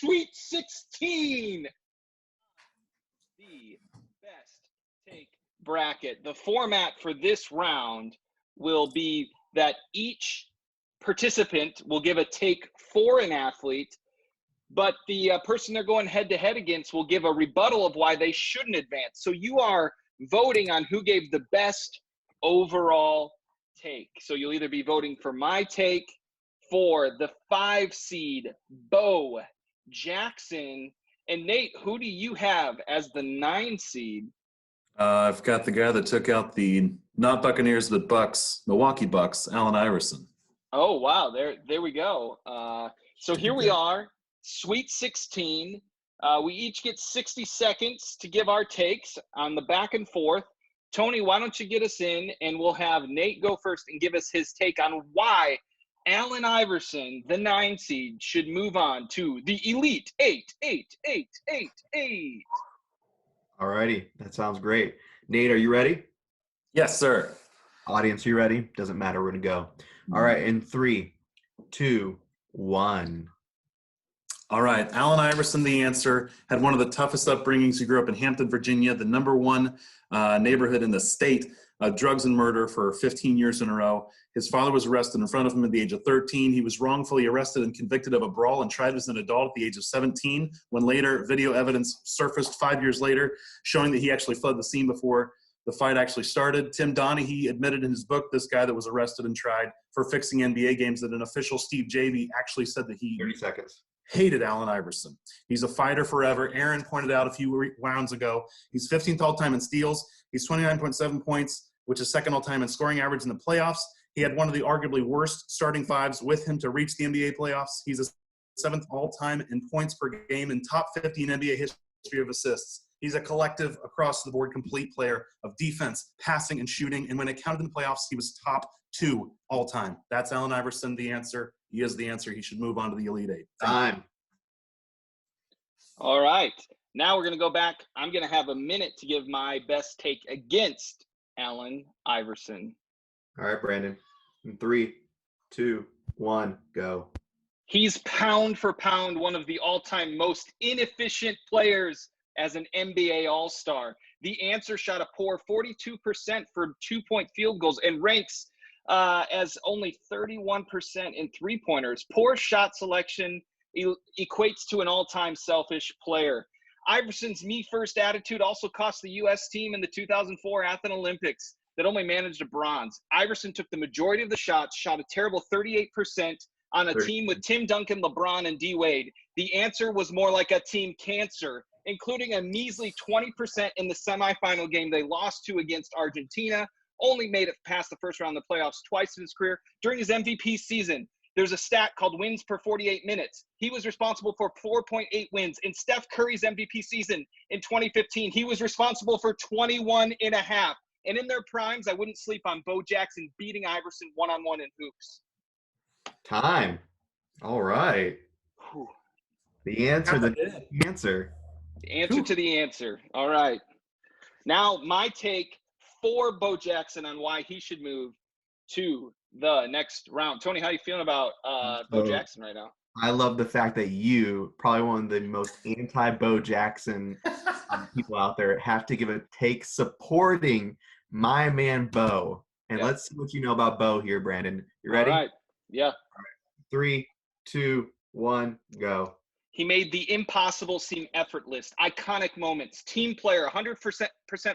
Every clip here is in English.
Sweet 16. The best take bracket. The format for this round will be that each participant will give a take for an athlete, but the person they're going head-to-head against will give a rebuttal of why they shouldn't advance. So you are voting on who gave the best overall take. So you'll either be voting for my take, for the 5 seed, Bo Jackson. And Nate, who do you have as the 9 seed? I've got the guy that took out the not Buccaneers but Bucks, Milwaukee Bucks, Allen Iverson. Oh, wow. There we go. So here we are, Sweet 16. We each get 60 seconds to give our takes on the back and forth. Tony, why don't you get us in, and we'll have Nate go first and give us his take on why Allen Iverson, the 9 seed, should move on to the Elite 8. All righty. That sounds great. Nate, are you ready? Yes, sir. Audience, you ready? Doesn't matter. We're going to go. All right. In 3, 2, 1. All right. Allen Iverson, the answer, had one of the toughest upbringings. He grew up in Hampton, Virginia, the #1 neighborhood in the state. Drugs and murder for 15 years in a row. His father was arrested in front of him at the age of 13. He was wrongfully arrested and convicted of a brawl and tried as an adult at the age of 17, when later video evidence surfaced 5 years later showing that he actually fled the scene before the fight actually started. Tim Donaghy admitted in his book, this guy that was arrested and tried for fixing NBA games, that an official, Steve Javie, actually said that he 30 seconds. Hated Allen Iverson. He's a fighter forever. Aaron pointed out a few rounds ago, he's 15th all-time in steals. He's 29.7 points, which is second all-time in scoring average in the playoffs. He had one of the arguably worst starting fives with him to reach the NBA playoffs. He's a 7th all-time in points per game and top 50 in NBA history of assists. He's a collective, across-the-board, complete player of defense, passing, and shooting. And when it counted in the playoffs, he was top 2 all-time. That's Allen Iverson, the answer. He is the answer. He should move on to the Elite 8. Time. All right. Now we're going to go back. I'm going to have a minute to give my best take against Allen Iverson. All right, Brandon. In 3, 2, 1, go. He's pound for pound one of the all-time most inefficient players as an NBA All-Star. The answer shot a poor 42% for 2-point field goals and ranks as only 31% in three-pointers. Poor shot selection equates to an all-time selfish player. Iverson's me-first attitude also cost the U.S. team in the 2004 Athens Olympics that only managed a bronze. Iverson took the majority of the shots, shot a terrible 38% on a team with Tim Duncan, LeBron, and D. Wade. The answer was more like a team cancer, including a measly 20% in the semifinal game they lost to against Argentina. Only made it past the first round of the playoffs twice in his career. During his MVP season, there's a stat called wins per 48 minutes. He was responsible for 4.8 wins. In Steph Curry's MVP season in 2015, he was responsible for 21.5. And in their primes, I wouldn't sleep on Bo Jackson beating Iverson one-on-one in hoops. Time. All right. Whew. The answer, the answer. The answer to the answer. All right. Now, my take for Bo Jackson on why he should move to the next round. Tony, how are you feeling about Bo Jackson right now? I love the fact that you, probably one of the most anti-Bo Jackson people out there, have to give a take supporting my man Bo. And let's see what you know about Bo here, Brandon. You ready? All right. Yeah. All right. 3, 2, 1, go. He made the impossible seem effortless. Iconic moments. Team player, 100%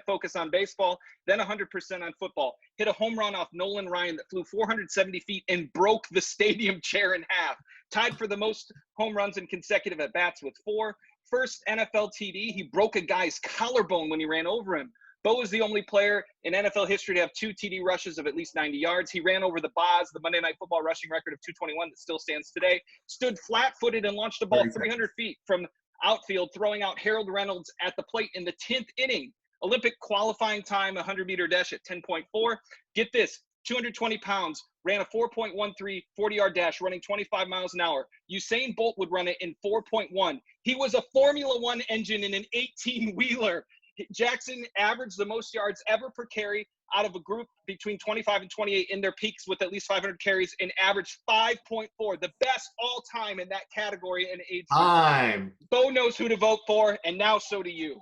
focus on baseball, then 100% on football. Hit a home run off Nolan Ryan that flew 470 feet and broke the stadium chair in half. Tied for the most home runs in consecutive at-bats with 4. First NFL TD, he broke a guy's collarbone when he ran over him. Bo is the only player in NFL history to have 2 TD rushes of at least 90 yards. He ran over the Boz, the Monday Night Football rushing record of 221 that still stands today. Stood flat-footed and launched a ball 300 feet from outfield, throwing out Harold Reynolds at the plate in the 10th inning. Olympic qualifying time, 100-meter dash at 10.4. Get this, 220 pounds, ran a 4.13 40-yard dash, running 25 miles an hour. Usain Bolt would run it in 4.1. He was a Formula One engine in an 18-wheeler. Jackson averaged the most yards ever per carry out of a group between 25 and 28 in their peaks with at least 500 carries and averaged 5.4, the best all time in that category in age. Time. Bo knows who to vote for, and now so do you.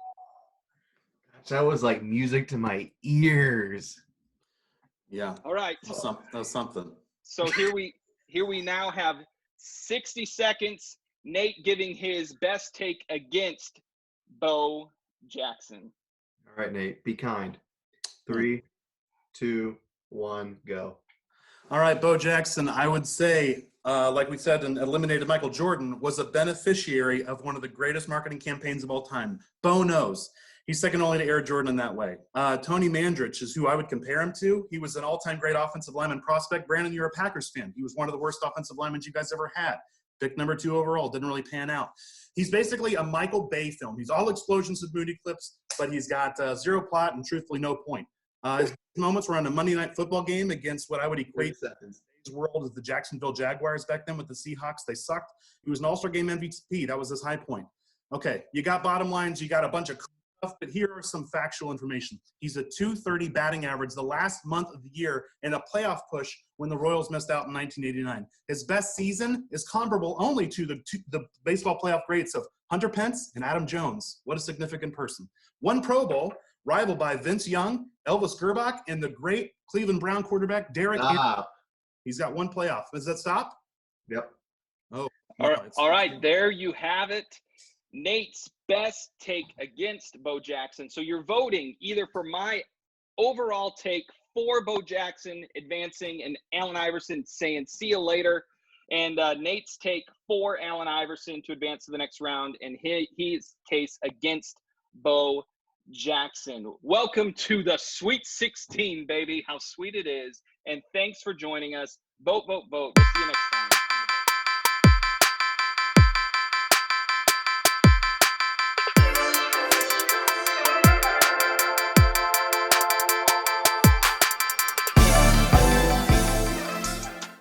That was like music to my ears. Yeah. All right. That was something. So here we now have 60 seconds. Nate giving his best take against Bo Jackson. All right, Nate, be kind. 3, 2, 1, go. All right, Bo Jackson, I would say, like we said, and eliminated Michael Jordan, was a beneficiary of one of the greatest marketing campaigns of all time. Bo knows. He's second only to Air Jordan in that way. Tony Mandrich is who I would compare him to. He was an all-time great offensive lineman prospect. Brandon, you're a Packers fan. He was one of the worst offensive linemen you guys ever had. Pick number 2 overall, didn't really pan out. He's basically a Michael Bay film. He's all explosions and booty clips, but he's got zero plot and truthfully no point. His moments were on a Monday Night Football game against what I would equate to today's world as the Jacksonville Jaguars back then with the Seahawks. They sucked. He was an All-Star Game MVP. That was his high point. Okay, you got bottom lines. You got a bunch of stuff, but here are some factual information. He's a .230 batting average the last month of the year in a playoff push when the Royals missed out in 1989. His best season is comparable only to the baseball playoff greats of Hunter Pence and Adam Jones. What a significant person. One Pro Bowl, rivaled by Vince Young, Elvis Gerbach, and the great Cleveland Brown quarterback Derek. He's got one playoff. Does that stop? Yep. Oh. All right. There you have it. Nate's best take against Bo Jackson. So you're voting either for my overall take for Bo Jackson advancing and Allen Iverson saying see you later, and Nate's take for Allen Iverson to advance to the next round and his case against Bo Jackson. Welcome to the Sweet 16, baby. How sweet it is. And thanks for joining us. Vote, vote, vote. We'll see you next time.